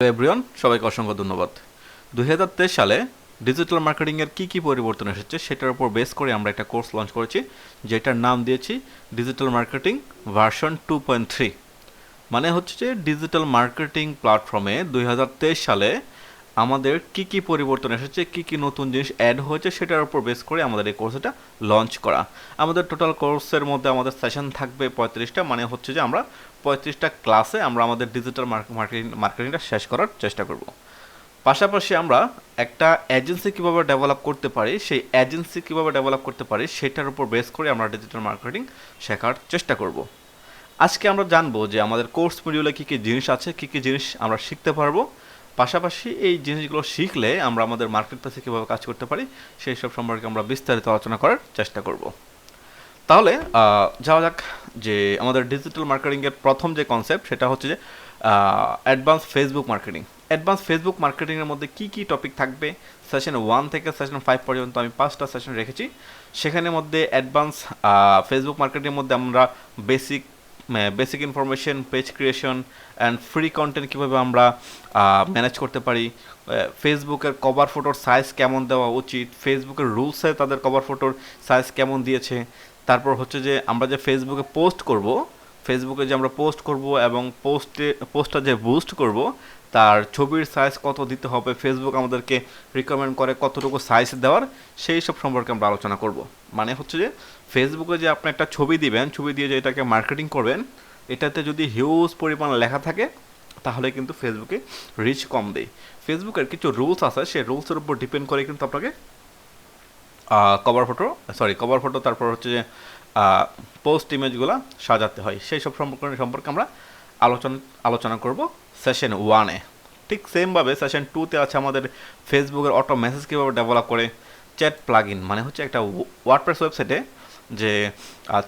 Everyone, সবাইকে অসংখ্য ধন্যবাদ। 2023 সালে ডিজিটাল মার্কেটিংয়ের কী পরিবর্তন এসেছে সেটার উপর বেস করে আমরা একটা কোর্স লঞ্চ করেছি, যেটার নাম দিয়েছি ডিজিটাল মার্কেটিং ভার্সন 2.3। মানে হচ্ছে যে ডিজিটাল মার্কেটিং প্ল্যাটফর্মে 2023 সালে আমাদের কী পরিবর্তন এসেছে, কী নতুন জিনিস অ্যাড হয়েছে সেটার উপর বেস করে আমাদের এই কোর্সটা লঞ্চ করা। আমাদের টোটাল কোর্সের মধ্যে আমাদের সেশন থাকবে 35টা, মানে হচ্ছে যে আমরা 35টা ক্লাসে আমরা আমাদের ডিজিটাল মার্কেটিংটা শেষ করার চেষ্টা করব। পাশাপাশি আমরা একটা এজেন্সি কীভাবে ডেভেলপ করতে পারি, সেই এজেন্সি কীভাবে ডেভেলপ করতে পারি সেটার উপর বেস করে আমরা ডিজিটাল মার্কেটিং শেখার চেষ্টা করব। আজকে আমরা জানবো যে আমাদের কোর্স মডিউলে কী জিনিস আছে, কী জিনিস আমরা শিখতে পারবো। পাশাপাশি এই জিনিসগুলো শিখলে আমরা আমাদের মার্কেট প্লেসে কীভাবে কাজ করতে পারি সেই সব সম্পর্কে আমরা বিস্তারিত আলোচনা করার চেষ্টা করব। তাহলে যাওয়া যাক যে আমাদের ডিজিটাল মার্কেটিংয়ের প্রথম যে কনসেপ্ট সেটা হচ্ছে যে advance Facebook marketing. Advance Facebook মার্কেটিংয়ের মধ্যে কী টপিক থাকবে, সেশন 1 থেকে সেশন 5 পর্যন্ত আমি 5টা সেশন রেখেছি। সেখানের মধ্যে অ্যাডভান্স ফেসবুক মার্কেটিংয়ের মধ্যে আমরা basic information, page creation and free content কীভাবে আমরা ম্যানেজ করতে পারি, ফেসবুকের কভার ফটোর সাইজ কেমন দেওয়া উচিত, ফেসবুকের রুলসে তাদের কভার ফটোর সাইজ কেমন দিয়েছে, তারপর হচ্ছে যে আমরা যে ফেসবুকে পোস্ট করব, ফেসবুকে যে আমরা পোস্ট করব এবং পোস্টটা যে বুস্ট করব তার ছবির সাইজ কত দিতে হবে, ফেসবুক আমাদেরকে রিকমেন্ড করে কতটুকু সাইজ দেওয়ার, সেই সব সম্পর্কে আমরা আলোচনা করব। মানে হচ্ছে যে ফেসবুকে যে আপনি একটা ছবি দিবেন, ছবি দিয়ে যে এটাকে মার্কেটিং করবেন, এটাতে যদি হিউজ পরিমাণ লেখা থাকে তাহলে কিন্তু ফেসবুকে রিচ কম দেয়। ফেসবুকের কিছু রুলস আছে, সেই রুলসের উপর ডিপেন্ড করে কিন্তু আপনাকে কভার ফটো তারপর হচ্ছে যে পোস্ট ইমেজগুলো সাজাতে হয়। সেই সব সম্পর্কে আমরা আলোচনা করব সেশন 1-এ। ঠিক সেমভাবে সেশন 2-তে আছে আমাদের ফেসবুকের অটো মেসেজ কীভাবে ডেভেলপ করে, চ্যাট প্লাগইন, মানে হচ্ছে একটা ওয়ার্ডপ্রেস ওয়েবসাইটে যে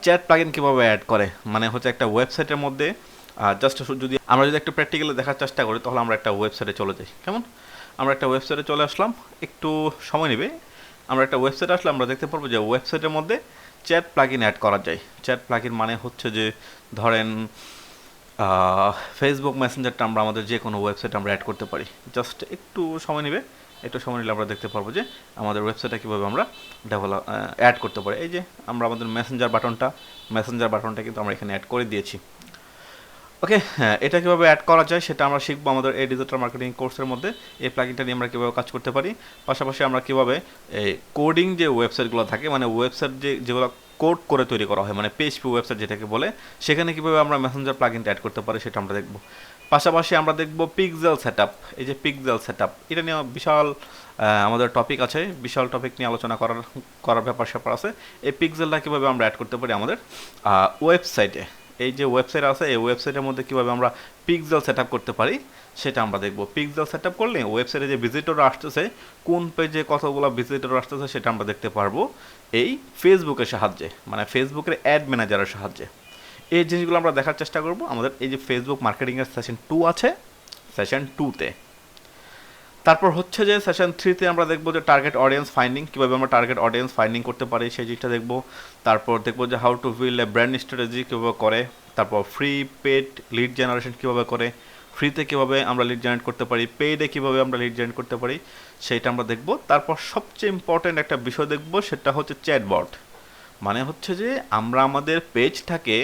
চ্যাট প্লাগইন কীভাবে অ্যাড করে, মানে হচ্ছে একটা ওয়েবসাইটের মধ্যে জাস্ট যদি আমরা একটু প্র্যাকটিক্যালি দেখার চেষ্টা করি তাহলে আমরা একটা ওয়েবসাইটে চলে যাই। কেমন, আমরা একটা ওয়েবসাইটে চলে আসলাম, একটু সময় নেবে। আমরা একটা ওয়েবসাইটে আসলে আমরা দেখতে পারবো যে ওয়েবসাইটের মধ্যে চ্যাট প্লাগইন অ্যাড করা যায়। চ্যাট প্লাগইন মানে হচ্ছে যে ধরেন ফেসবুক মেসেঞ্জারটা আমরা আমাদের যে কোনো ওয়েবসাইটে আমরা অ্যাড করতে পারি। জাস্ট একটু সময় নেবে, একটু সময় নিলে আমরা দেখতে পারবো যে আমাদের ওয়েবসাইটে কীভাবে আমরা অ্যাড করতে পারি। এই যে আমরা আমাদের মেসেঞ্জার বাটনটা কিন্তু আমরা এখানে অ্যাড করে দিয়েছি। ওকে, হ্যাঁ, এটা কীভাবে অ্যাড করা যায় সেটা আমরা শিখবো আমাদের এই ডিজিটাল মার্কেটিং কোর্সের মধ্যে। এই প্লাগইনটা নিয়ে আমরা কীভাবে কাজ করতে পারি, পাশাপাশি আমরা কীভাবে এই কোডিং যে ওয়েবসাইটগুলো থাকে, মানে ওয়েবসাইট যেগুলো কোড করে তৈরি করা হয়, মানে PHP ওয়েবসাইট যেটাকে বলে, সেখানে কীভাবে আমরা মেসেঞ্জার প্লাগইনটা অ্যাড করতে পারি সেটা আমরা দেখব। পাশাপাশি আমরা দেখব পিক্সেল সেটআপ। এই যে পিক্সেল সেটআপ, এটা নিয়ে বিশাল আমাদের টপিক আছে, বিশাল টপিক নিয়ে আলোচনা করার ব্যাপার আছে। এই পিক্সেলটা কীভাবে আমরা অ্যাড করতে পারি আমাদের ওয়েবসাইটে, এই যে ওয়েবসাইট আছে এই ওয়েবসাইটের মধ্যে কীভাবে আমরা পিক্সেল সেটআপ করতে পারি সেটা আমরা দেখব। পিক্সেল সেটআপ করলে ওয়েবসাইটে যে ভিজিটর আসতেছে, কোন পেজে কতগুলো ভিজিটর আসতেছে সেটা আমরা দেখতে পারবো এই ফেসবুকের সাহায্যে, মানে ফেসবুকের অ্যাড ম্যানেজারের সাহায্যে। এই জিনিসগুলো আমরা দেখার চেষ্টা করব আমাদের এই যে ফেসবুক মার্কেটিংয়ের সেশন 2 আছে, সেশন 2-তে। তারপর হচ্ছে যে সেশন 3-তে আমরা দেখব যে টার্গেট অডিয়েন্স ফাইন্ডিং, কীভাবে আমরা টার্গেট অডিয়েন্স ফাইন্ডিং করতে পারি সেই জিনিসটা দেখব। তারপর দেখব যে how to build a brand strategy কীভাবে করে, তারপর ফ্রি পেড লিড জেনারেশন কীভাবে করে, ফ্রিতে কীভাবে আমরা লিড জেনারেট করতে পারি, পেইডে কীভাবে আমরা লিড জেনারেট করতে পারি সেইটা আমরা দেখব। তারপর সবচেয়ে ইম্পর্ট্যান্ট একটা বিষয় দেখব, সেটা হচ্ছে চ্যাটবট। মানে হচ্ছে যে আমরা আমাদের পেজটাকে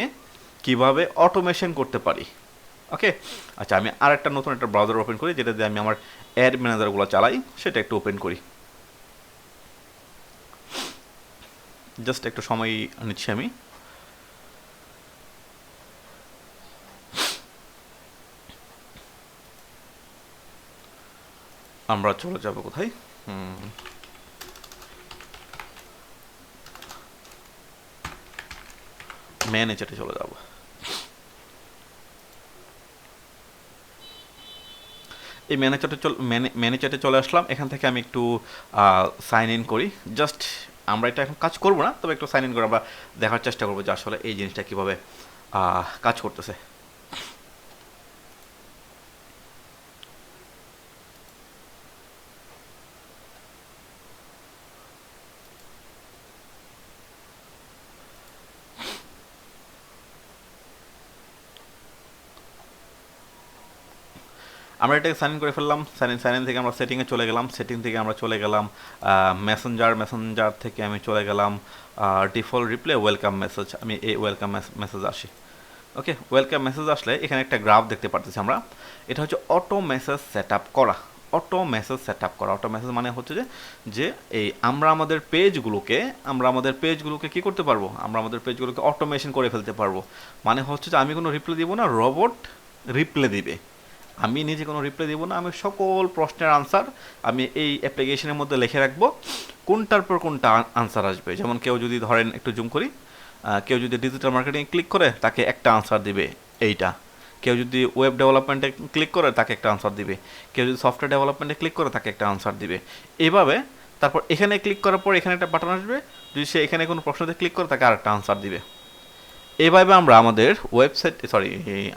কীভাবে অটোমেশন করতে পারি। ওকে, আচ্ছা, আমি আর একটা নতুন একটা ব্রাউজার ওপেন করি যেটা দিয়ে আমি আমার অ্যাড ম্যানেজারগুলো চালাই, সেটা একটু ওপেন করি। জাস্ট একটু সময় নিচ্ছি আমি। আমরা চলে যাব কোথায়, ম্যানেজারে চলে যাব। এই ম্যানেজারে চলে আসলাম। এখান থেকে আমি একটু সাইন ইন করি। জাস্ট আমরা এটা এখন কাজ করব না, তবে একটু সাইন ইন করে আমরা দেখার চেষ্টা করবো যে আসলে এই জিনিসটা কীভাবে কাজ করতেছে। আমরা এটাকে সাইন ইন করে ফেললাম। সাইন ইন থেকে আমরা সেটিংয়ে চলে গেলাম, সেটিং থেকে আমরা চলে গেলাম মেসেঞ্জার থেকে আমি চলে গেলাম ডিফল্ট রিপ্লে ওয়েলকাম মেসেজ, আমি এই ওয়েলকাম মেসেজ আসি। ওকে, ওয়েলকাম মেসেজ আসলে এখানে একটা গ্রাফ দেখতে পারতেছি আমরা, এটা হচ্ছে অটো মেসেজ সেট আপ করা। অটো মেসেজ সেট আপ করা, অটো মেসেজ মানে হচ্ছে যে এই আমরা আমাদের পেজগুলোকে কী করতে পারবো, আমরা আমাদের পেজগুলোকে অটোমেশন করে ফেলতে পারবো। মানে হচ্ছে যে আমি কোনো রিপ্লাই দিব না, রোবট রিপ্লাই দিবে। আমি নিজে কোনো রিপ্লাই দিব না, আমি সকল প্রশ্নের আনসার আমি এই অ্যাপ্লিকেশনের মধ্যে লিখে রাখবো, কোনটার পর কোনটা আনসার আসবে। যেমন কেউ যদি ধরেন একটু জুম করি, কেউ যদি ডিজিটাল মার্কেটিং ক্লিক করে তাকে একটা আনসার দিবে এইটা, কেউ যদি ওয়েব ডেভেলপমেন্টে ক্লিক করে তাকে একটা আনসার দিবে, কেউ যদি সফটওয়্যার ডেভেলপমেন্টে ক্লিক করে তাকে একটা আনসার দিবে। এভাবে তারপর এখানে ক্লিক করার পর এখানে একটা বাটন আসবে, যদি সে এখানে কোনো প্রশ্নতে ক্লিক করে তাকে আরেকটা আনসার দিবে। এভাবে আমরা আমাদের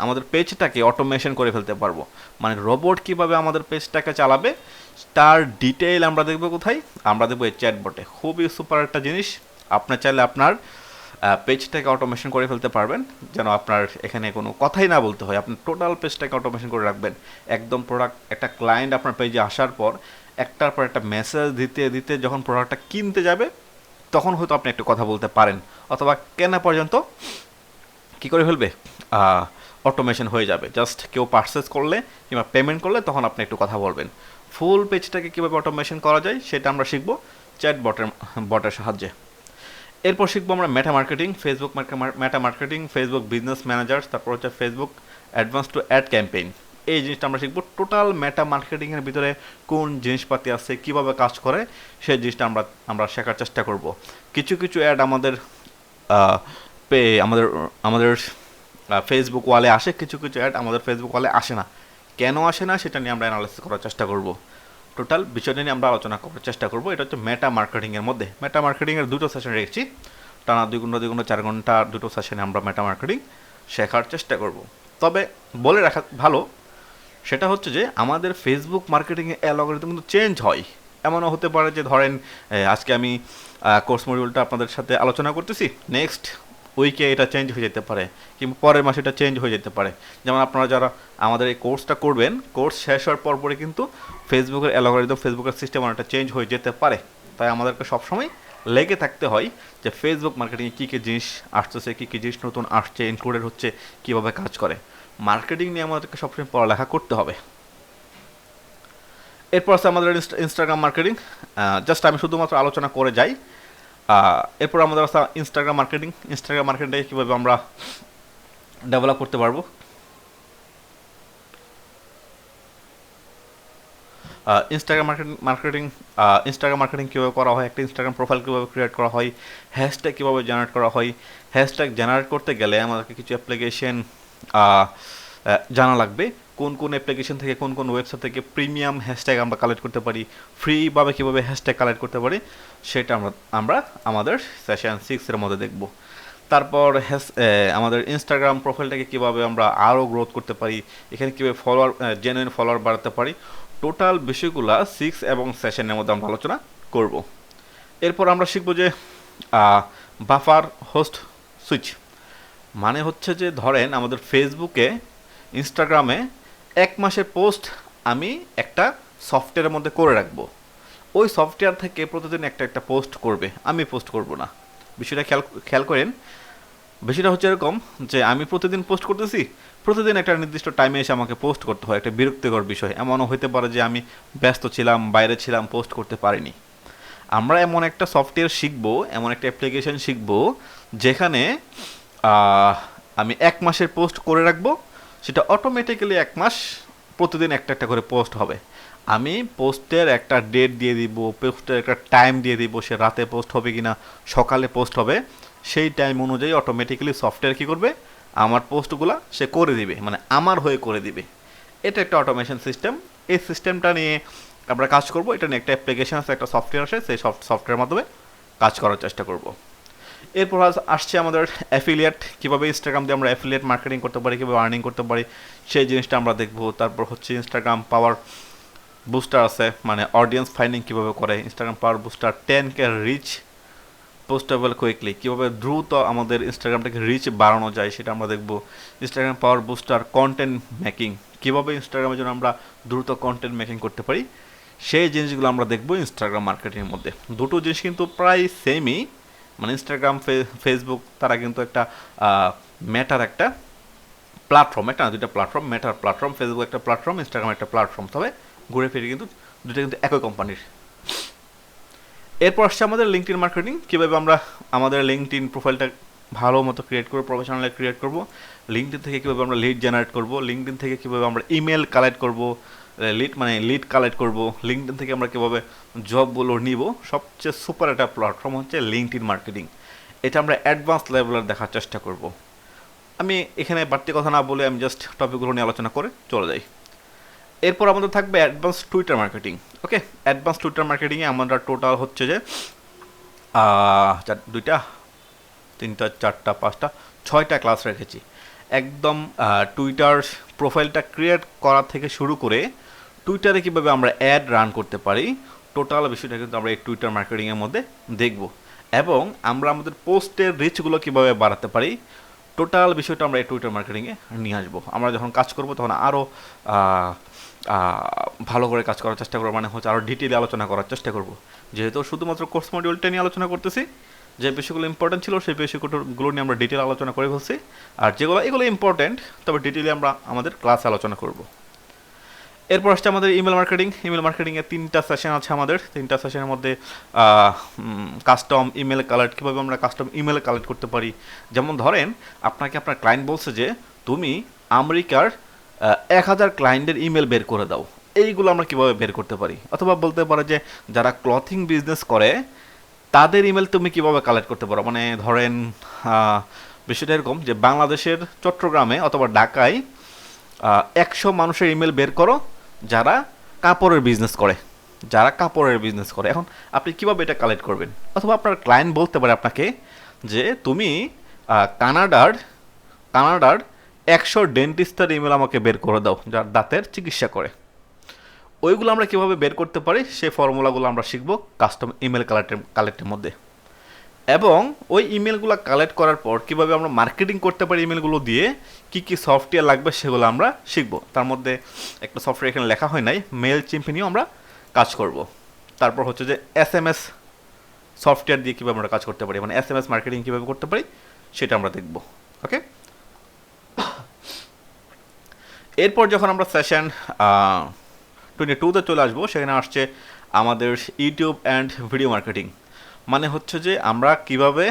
আমাদের পেজটাকে অটোমেশন করে ফেলতে পারবো। মানে রোবট কিভাবে আমাদের পেজটাকে চালাবে তার ডিটেইল আমরা দেখবো কোথায়, আমরা দেখবো এই চ্যাটবটে। খুবই সুপার একটা জিনিস, আপনার চাইলে আপনার পেজটাকে অটোমেশন করে ফেলতে পারবেন, যেন আপনার এখানে কোনো কথাই না বলতে হয়, আপনি টোটাল পেজটাকে অটোমেশন করে রাখবেন। একদম একটা ক্লায়েন্ট আপনার পেজে আসার পর একটার পর একটা মেসেজ দিতে দিতে যখন প্রোডাক্টটা কিনতে যাবে তখন হয়তো আপনি একটু কথা বলতে পারেন, অথবা কেনা পর্যন্ত কী করে ফেলবে, অটোমেশন হয়ে যাবে। জাস্ট কেউ পারচেস করলে কিংবা পেমেন্ট করলে তখন আপনি একটু কথা বলবেন। ফুল পেজটাকে কীভাবে অটোমেশন করা যায় সেটা আমরা শিখবো চ্যাট বটের সাহায্যে। এরপর শিখবো আমরা মেটা মার্কেটিং, মেটা মার্কেটিং, ফেসবুক বিজনেস ম্যানেজার, তারপর হচ্ছে Facebook advance to ad campaign. এই জিনিসটা আমরা শিখবো। টোটাল মেটা মার্কেটিংয়ের ভিতরে কোন জিনিসপাতি আছে, কীভাবে কাজ করে, সেই জিনিসটা আমরা শেখার চেষ্টা করব। কিছু অ্যাড আমাদের আমাদের ফেসবুক ওয়ালে আসে, কিছু অ্যাড আমাদের ফেসবুক ওয়ালে আসে না। কেন আসে না সেটা নিয়ে আমরা অ্যানালাইসিস করার চেষ্টা করব। টোটাল বিষয়টা নিয়ে আমরা আলোচনা করার চেষ্টা করব। এটা হচ্ছে মেটা মার্কেটিংয়ের মধ্যে। মেটা মার্কেটিংয়ের দুটো সেশন রেখেছি, টানা 2 ঘন্টা 4 ঘন্টা দুটো সেশনে আমরা মেটা মার্কেটিং শেখার চেষ্টা করব। তবে বলে রাখা ভালো, সেটা হচ্ছে যে আমাদের ফেসবুক মার্কেটিংয়ে অ্যালগরিদম কিন্তু চেঞ্জ হয়। এমনও হতে পারে যে ধরেন আজকে আমি কোর্স মডিউলটা আপনাদের সাথে আলোচনা করতেছি, নেক্সট উইকে এটা চেঞ্জ হয়ে যেতে পারে, কিংবা পরের মাসে এটা চেঞ্জ হয়ে যেতে পারে। যেমন আপনারা যারা আমাদের এই কোর্সটা করবেন, কোর্স শেষ হওয়ার পরে কিন্তু ফেসবুকের অ্যালগরিদম, ফেসবুকের সিস্টেম অনেকটা চেঞ্জ হয়ে যেতে পারে। তাই আমাদেরকে সবসময় লেগে থাকতে হয় যে ফেসবুক মার্কেটিংয়ে কী কী জিনিস আসতেছে, কী কী জিনিস নতুন আসছে, ইনক্লুডেড হচ্ছে, কীভাবে কাজ করে। মার্কেটিং নিয়ে আমাদেরকে সবসময় পড়ালেখা করতে হবে। এরপর আছে আমাদের ইনস্টাগ্রাম মার্কেটিং। জাস্ট আমি শুধুমাত্র আলোচনা করে যাই। এরপর আমাদের আছে ইনস্টাগ্রাম মার্কেটিংটাকে কীভাবে আমরা ডেভেলপ করতে পারবো। ইনস্টাগ্রাম মার্কেটিং কীভাবে করা হয়, একটা ইনস্টাগ্রাম প্রোফাইল কীভাবে ক্রিয়েট করা হয়, হ্যাশট্যাগ কীভাবে জেনারেট করা হয়। হ্যাশট্যাগ জেনারেট করতে গেলে আমাদেরকে কিছু অ্যাপ্লিকেশন জানা লাগবে, কোন অ্যাপ্লিকেশন থেকে, কোন ওয়েবসাইট থেকে প্রিমিয়াম হ্যাশট্যাগ আমরা কালেক্ট করতে পারি, ফ্রিভাবে কীভাবে হ্যাশট্যাগ কালেক্ট করতে পারি, সেটা আমরা আমাদের সেশন 6 এর মধ্যে দেখব। তারপর আমাদের ইনস্টাগ্রাম প্রোফাইলটাকে কীভাবে আমরা আরও গ্রোথ করতে পারি, এখানে কীভাবে জেনুইন ফলোয়ার বাড়াতে পারি, টোটাল বিষয়গুলো 6 এবং সেশনের মধ্যে আমরা আলোচনা করব। এরপর আমরা শিখব যে বাফার হোস্ট সুইচ, মানে হচ্ছে যে ধরেন আমাদের ফেসবুকে, ইনস্টাগ্রামে 1 মাসের পোস্ট আমি একটা সফটওয়্যারের মধ্যে করে রাখবো। ওই সফটওয়্যার থেকে প্রতিদিন একটা পোস্ট করবে, আমি পোস্ট করব না। বিষয়টা খেয়াল করেন। বিষয়টা হচ্ছে এরকম যে আমি প্রতিদিন পোস্ট করতেছি, প্রতিদিন একটা নির্দিষ্ট টাইমে এসে আমাকে পোস্ট করতে হয়, একটা বিরক্তিকর বিষয়। এমনও হতে পারে যে আমি ব্যস্ত ছিলাম, বাইরে ছিলাম, পোস্ট করতে পারিনি। আমরা এমন একটা সফটওয়্যার শিখবো, এমন একটা অ্যাপ্লিকেশন শিখবো যেখানে আমি 1 মাসের পোস্ট করে রাখবো, সেটা অটোমেটিক্যালি 1 মাস প্রতিদিন একটা করে পোস্ট হবে। আমি পোস্টের একটা ডেট দিয়ে দিব, পোস্টের একটা টাইম দিয়ে দিব, সে রাতে পোস্ট হবে কিনা, সকালে পোস্ট হবে, সেই টাইম অনুযায়ী অটোমেটিক্যালি সফটওয়্যার কী করবে, আমার পোস্টগুলো সে করে দিবে, মানে আমার হয়ে করে দিবে। এটা একটা অটোমেশন সিস্টেম। এই সিস্টেমটা নিয়ে আমরা কাজ করব। এটা নিয়ে একটা অ্যাপ্লিকেশন আছে, একটা সফটওয়্যার আছে, সেই সফটওয়্যারের মাধ্যমে কাজ করার চেষ্টা করব। এরপর আসছে আমাদের অ্যাফিলিয়েট, কীভাবে ইনস্টাগ্রাম দিয়ে আমরা অ্যাফিলিয়েট মার্কেটিং করতে পারি, কীভাবে আর্নিং করতে পারি, সেই জিনিসটা আমরা দেখব। তারপর হচ্ছে ইনস্টাগ্রাম পাওয়ার বুস্টার আছে, মানে অডিয়েন্স ফাইন্ডিং কীভাবে করে, ইনস্টাগ্রাম পাওয়ার বুস্টার 10K রিচ পোস্টেবল কুইকলি, কীভাবে দ্রুত আমাদের ইনস্টাগ্রামটাকে রিচ বাড়ানো যায় সেটা আমরা দেখব। ইনস্টাগ্রাম পাওয়ার বুস্টার কন্টেন্ট মেকিং, কীভাবে ইনস্টাগ্রামের জন্য আমরা দ্রুত কন্টেন্ট মেকিং করতে পারি, সেই জিনিসগুলো আমরা দেখবো ইনস্টাগ্রাম মার্কেটিংয়ের মধ্যে। দুটো জিনিস কিন্তু প্রায় সেমই, মানে ইনস্টাগ্রাম ফেসবুক তারা কিন্তু একটা মেটার একটা প্ল্যাটফর্ম, একটা না দুইটা প্ল্যাটফর্ম, মেটার প্ল্যাটফর্ম, ফেসবুক একটা প্ল্যাটফর্ম, ইনস্টাগ্রাম একটা প্ল্যাটফর্ম, তবে ঘুরে ফিরে কিন্তু দুটো কিন্তু একই কোম্পানির। এরপর আসছে আমাদের লিঙ্কডইন মার্কেটিং। কীভাবে আমরা আমাদের লিঙ্কডইন প্রোফাইলটা ভালো মতো ক্রিয়েট করবো, প্রফেশনালি ক্রিয়েট করবো, লিঙ্কডইন থেকে কীভাবে আমরা লিড জেনারেট করবো, লিঙ্কডইন থেকে কীভাবে আমরা ইমেল কালেক্ট করবো, লিড কালেক্ট করবো, লিঙ্কডইন থেকে আমরা কীভাবে জবগুলো নিব। সবচেয়ে সুপার একটা প্ল্যাটফর্ম হচ্ছে লিঙ্কডইন মার্কেটিং। এটা আমরা অ্যাডভান্স লেভেলের দেখার চেষ্টা করব। আমি এখানে বাড়তি কথা না বলে আমি জাস্ট টপিকগুলো নিয়ে আলোচনা করে চলে যাই। এরপর আমাদের থাকবে অ্যাডভান্স টুইটার মার্কেটিং। ওকে, অ্যাডভান্স টুইটার মার্কেটিংয়ে আমরা টোটাল হচ্ছে যে 2টা 3টা 4টা 5টা 6টা ক্লাস রেখেছি। একদম টুইটার প্রোফাইলটা ক্রিয়েট করা থেকে শুরু করে টুইটারে কীভাবে আমরা অ্যাড রান করতে পারি, টোটাল বিষয়টা কিন্তু আমরা এই টুইটার মার্কেটিংয়ের মধ্যে দেখব। এবং আমরা আমাদের পোস্টের রিচগুলো কীভাবে বাড়াতে পারি, টোটাল বিষয়টা আমরা এই টুইটার মার্কেটিংয়ে নিয়ে আসবো। আমরা যখন কাজ করব তখন আরও ভালো করে কাজ করার চেষ্টা করবো, মানে হচ্ছে আরও ডিটেইলে আলোচনা করার চেষ্টা করব। যেহেতু শুধুমাত্র কোর্স মডিউলটা নিয়ে আলোচনা করতেছি, যে বিষয়গুলো ইম্পর্টেন্ট ছিল সেই বিষয়গুলো নিয়ে আমরা ডিটেল আলোচনা করে ফেলছি। আর এগুলো ইম্পর্টেন্ট, তবে ডিটেইলে আমরা আমাদের ক্লাসে আলোচনা করব। এরপর আসছে আমাদের ইমেল মার্কেটিং। ইমেল মার্কেটিংয়ে 3টা সেশন আছে আমাদের। 3টা সেশনের মধ্যে কাস্টম ইমেল কালেক্ট, কীভাবে আমরা কাস্টম ইমেল কালেক্ট করতে পারি। যেমন ধরেন আপনাকে আপনার ক্লায়েন্ট বলছে যে তুমি আমেরিকার 1000 ক্লায়েন্টের ইমেল বের করে দাও, এইগুলো আমরা কীভাবে বের করতে পারি। অথবা বলতে পারে যে যারা ক্লথিং বিজনেস করে তাদের ইমেল তুমি কীভাবে কালেক্ট করতে পারো। মানে ধরেন বিষয়টা এরকম যে বাংলাদেশের চট্টগ্রামে অথবা ঢাকায় 100 মানুষের ইমেল বের করো যারা কাপড়ের বিজনেস করে। এখন আপনি কীভাবে এটা কালেক্ট করবেন? অথবা আপনার ক্লায়েন্ট বলতে পারে আপনাকে যে তুমি কানাডার 100 ডেন্টিস্টের ইমেল আমাকে বের করে দাও যার দাঁতের চিকিৎসা করে। ওইগুলো আমরা কীভাবে বের করতে পারি সেই ফর্মুলাগুলো আমরা শিখবো কাস্টম ইমেল কালেক্টের মধ্যে। এবং ওই ইমেলগুলো কালেক্ট করার পর কীভাবে আমরা মার্কেটিং করতে পারি ইমেলগুলো দিয়ে, কী কী সফটওয়্যার লাগবে সেগুলো আমরা শিখব। তার মধ্যে একটা সফটওয়্যার এখানে লেখা হয় নাই, মেল চিম্পি নিয়েও আমরা কাজ করব। তারপর হচ্ছে যে SMS সফটওয়্যার দিয়ে কীভাবে আমরা কাজ করতে পারি, মানে SMS মার্কেটিং কীভাবে করতে পারি সেটা আমরা দেখব। ওকে, এরপর যখন আমরা সেশন 22তে চলে আসবো, সেখানে আসছে আমাদের ইউটিউব অ্যান্ড ভিডিও মার্কেটিং। মানে হচ্ছে যে আমরা কিভাবে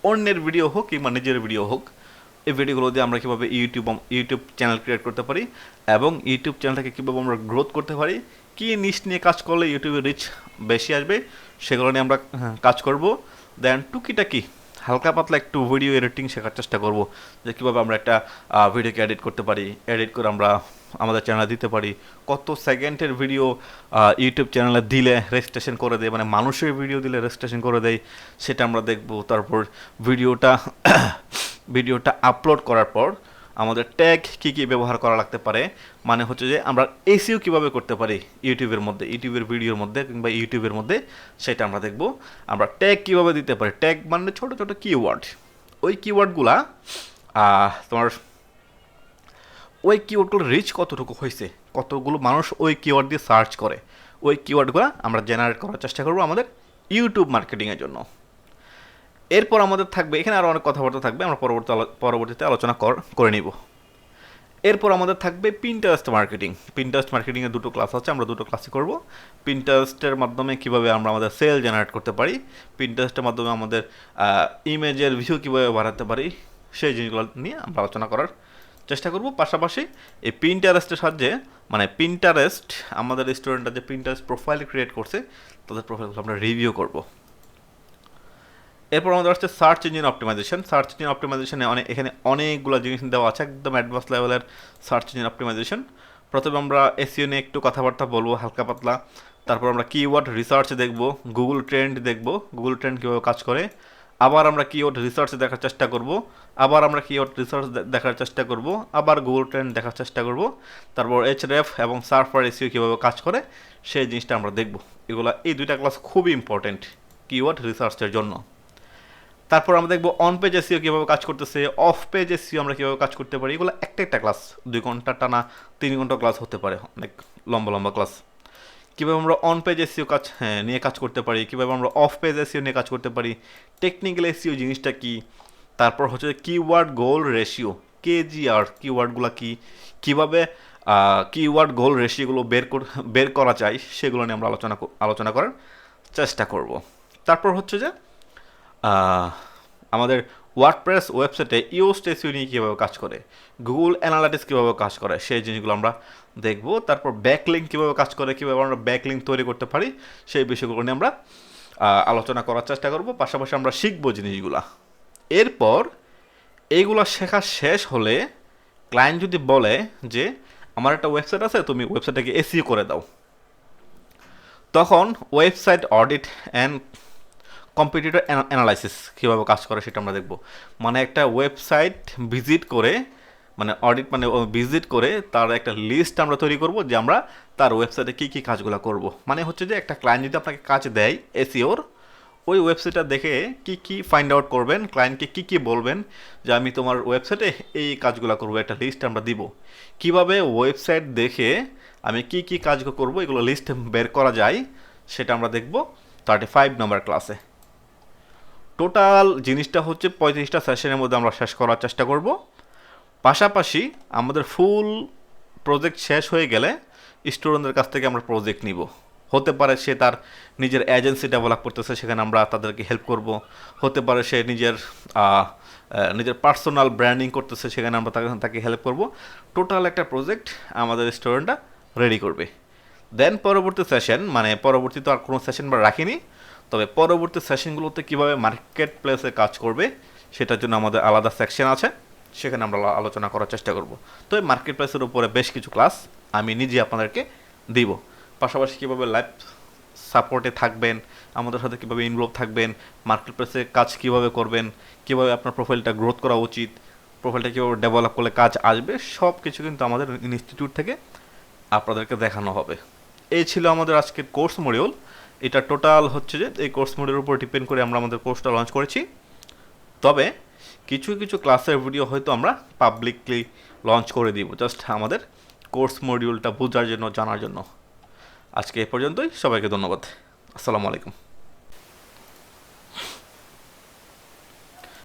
অন্যের ভিডিও হোক কিংবা নিজের ভিডিও হোক, এই ভিডিওগুলো দিয়ে আমরা কীভাবে ইউটিউব চ্যানেল ক্রিয়েট করতে পারি এবং ইউটিউব চ্যানেলটাকে কীভাবে আমরা গ্রোথ করতে পারি, কী নিশ নিয়ে কাজ করলে ইউটিউবে রিচ বেশি আসবে সেগুলো নিয়ে আমরা কাজ করব। দেন টুকিটাকি হালকা পাতলা একটু ভিডিও এডিটিং শেখার চেষ্টা করব, যে কীভাবে আমরা একটা ভিডিওকে এডিট করতে পারি, এডিট করে আমরা আমাদের চ্যানেলে দিতে পারি। কত সেকেন্ডের ভিডিও ইউটিউব চ্যানেলে দিলে রেজিস্ট্রেশন করে দেয়, মানে মানুষের ভিডিও দিলে রেজিস্ট্রেশন করে দেয়, সেটা আমরা দেখব। তারপর ভিডিওটা আপলোড করার পর আমাদের ট্যাগ কী কী ব্যবহার করা লাগতে পারে, মানে হচ্ছে যে আমরা এসইও কীভাবে করতে পারি ইউটিউবের ভিডিওর মধ্যে কিংবা ইউটিউবের মধ্যে, সেটা আমরা দেখব। আমরা ট্যাগ কীভাবে দিতে পারি, ট্যাগ মানে ছোটো ছোটো কিওয়ার্ড, ওই কিওয়ার্ডগুলা তোমার ওই কিওয়ার্ডগুলো রিচ কতটুকু হয়েছে, কতগুলো মানুষ ওই কিওয়ার্ড দিয়ে সার্চ করে, ওই কিওয়ার্ডগুলো আমরা জেনারেট করার চেষ্টা করব আমাদের ইউটিউব মার্কেটিংয়ের জন্য। এরপর আমাদের থাকবে, এখানে আরও অনেক কথাবার্তা থাকবে, আমরা পরবর্তীতে আলোচনা করে নিব। এরপর আমাদের থাকবে পিন্টারেস্ট মার্কেটিংয়ে 2টো ক্লাস আছে, আমরা 2টো ক্লাসে করব। পিন্টারেস্টের মাধ্যমে কীভাবে আমরা আমাদের সেল জেনারেট করতে পারি, পিন্টারেস্টের মাধ্যমে আমাদের ইমেজের ভিউ কীভাবে বাড়াতে পারি, সেই জিনিসগুলো নিয়ে আমরা আলোচনা করার চেষ্টা করব। পাশাপাশি এই পিন্টারেস্টের সাহায্যে, মানে পিন্টারেস্ট আমাদের স্টুডেন্টরা যে পিন্টারেস্ট প্রোফাইল ক্রিয়েট করছে তাদের প্রোফাইলগুলো আমরা রিভিউ করব। এরপর আমাদের আসছে সার্চ ইঞ্জিন অপটিমাইজেশনে এখানে অনেকগুলো জিনিস দেওয়া আছে, একদম অ্যাডভান্স লেভেলের সার্চ ইঞ্জিন অপটিমাইজেশন। প্রথমে আমরা এসইও নিয়ে একটু কথাবার্তা বলবো হালকা পাতলা, তারপর আমরা কিওয়ার্ড রিসার্চ দেখব, গুগল ট্রেন্ড দেখব, গুগল ট্রেন্ড কীভাবে কাজ করে, আবার আমরা কিওয়ার্ড রিসার্চ দেখার চেষ্টা করব, আবার আমরা কিওয়ার্ড রিসার্চ দেখার চেষ্টা করব, আবার গুগল ট্রেন্ড দেখার চেষ্টা করব, তারপর এইচরেফ এবং সার্ফার এসইও কীভাবে কাজ করে সেই জিনিসটা আমরা দেখব। এই 2টা ক্লাস খুবই ইম্পর্টেন্ট কিওয়ার্ড রিসার্চের জন্য। তারপর আমরা দেখবো অন পেজ এসইও কীভাবে কাজ করতেছে, অফ পেজ এসইও আমরা কীভাবে কাজ করতে পারি। এগুলো একটা ক্লাস, 2 ঘন্টা টানা 3 ঘন্টা ক্লাস হতে পারে, অনেক লম্বা লম্বা ক্লাস। কীভাবে আমরা অন পেজ এসইও নিয়ে কাজ করতে পারি, কীভাবে আমরা অফ পেজ এসইও নিয়ে কাজ করতে পারি, টেকনিক্যাল এসইও জিনিসটা কী, তারপর হচ্ছে কিওয়ার্ড গোল রেশিও, কেজিআর কিওয়ার্ডগুলো কী, কীভাবে কিওয়ার্ড গোল রেশিওগুলো বের করা যায় সেগুলো নিয়ে আমরা আলোচনা করার চেষ্টা করব। তারপর হচ্ছে যে আমাদের ওয়ার্ডপ্রেস ওয়েবসাইটে ইওস্ট এসইও নিয়ে কীভাবে কাজ করে, গুগল অ্যানালাইটিক্স কীভাবে কাজ করে সেই জিনিসগুলো আমরা দেখব। তারপর ব্যাকলিঙ্ক কীভাবে কাজ করে, কীভাবে আমরা ব্যাকলিঙ্ক তৈরি করতে পারি সেই বিষয়গুলো নিয়ে আমরা আলোচনা করার চেষ্টা করব। পাশাপাশি আমরা শিখবো জিনিসগুলা। এরপর এইগুলো শেখা শেষ হলে ক্লায়েন্ট যদি বলে যে আমার একটা ওয়েবসাইট আছে, তুমি ওয়েবসাইটটাকে এসইও করে দাও, তখন website audit and competitor analysis কীভাবে কাজ করে সেটা আমরা দেখব। মানে একটা ওয়েবসাইট ভিজিট করে, মানে অডিট মানে ভিজিট করে তার একটা লিস্ট আমরা তৈরি করব যে আমরা তার ওয়েবসাইটে কী কী কাজগুলো করব। মানে হচ্ছে যে একটা ক্লায়েন্ট যদি আপনাকে কাজ দেয় এসইওর, ওই ওয়েবসাইটটা দেখে কি কি ফাইন্ড আউট করবেন, ক্লায়েন্টকে কি কি বলবেন যে আমি তোমার ওয়েবসাইটে এই কাজগুলো করবো, একটা লিস্ট আমরা দিব। কিভাবে ওয়েবসাইট দেখে আমি কি কি কাজ করব এগুলো লিস্ট বের করা যায় সেটা আমরা দেখব 35 নম্বর ক্লাসে। টোটাল জিনিসটা হচ্ছে 35টা সেশনের মধ্যে আমরা শেষ করার চেষ্টা করব। পাশাপাশি আমাদের ফুল প্রজেক্ট শেষ হয়ে গেলে স্টুডেন্টদের কাছ থেকে আমরা প্রজেক্ট নিব। হতে পারে সে তার নিজের এজেন্সি ডেভেলপ করতেছে, সেখানে আমরা তাদেরকে হেল্প করব। হতে পারে সে নিজের পার্সোনাল ব্র্যান্ডিং করতেছে, সেখানে আমরা তাকে হেল্প করব। টোটাল একটা প্রজেক্ট আমাদের স্টুডেন্টরা রেডি করবে। দেন পরবর্তী সেশন, মানে পরবর্তী তো আর কোনো সেশন বা রাখিনি, তবে পরবর্তী সেশনগুলোতে কীভাবে মার্কেট প্লেসে কাজ করবে সেটার জন্য আমাদের আলাদা সেকশন আছে, সেখানে আমরা আলোচনা করার চেষ্টা করব। তো এই মার্কেট প্লেসের উপরে বেশ কিছু ক্লাস আমি নিজে আপনাদেরকে দিব। পাশাপাশি কীভাবে লাইভ সাপোর্টে থাকবেন, আমাদের সাথে কীভাবে ইনভলভ থাকবেন, মার্কেট প্লেসে কাজ কীভাবে করবেন, কীভাবে আপনার প্রোফাইলটা গ্রোথ করা উচিত, প্রোফাইলটা কীভাবে ডেভেলপ করলে কাজ আসবে, সব কিছু কিন্তু আমাদের ইনস্টিটিউট থেকে আপনাদেরকে দেখানো হবে। এই ছিল আমাদের আজকের কোর্স মডিউল। এটা টোটাল হচ্ছে যে এই কোর্স মডিউলের উপর ডিপেন্ড করে আমরা আমাদের কোর্সটা লঞ্চ করেছি। তবে কিছু কিছু ক্লাসের ভিডিও হয়তো আমরা পাবলিকলি লঞ্চ করে দিব, জাস্ট আমাদের কোর্স মডিউলটা বোঝার জন্য, জানার জন্য। আজকে এ পর্যন্তই, সবাইকে ধন্যবাদ। আসসালামু আলাইকুম।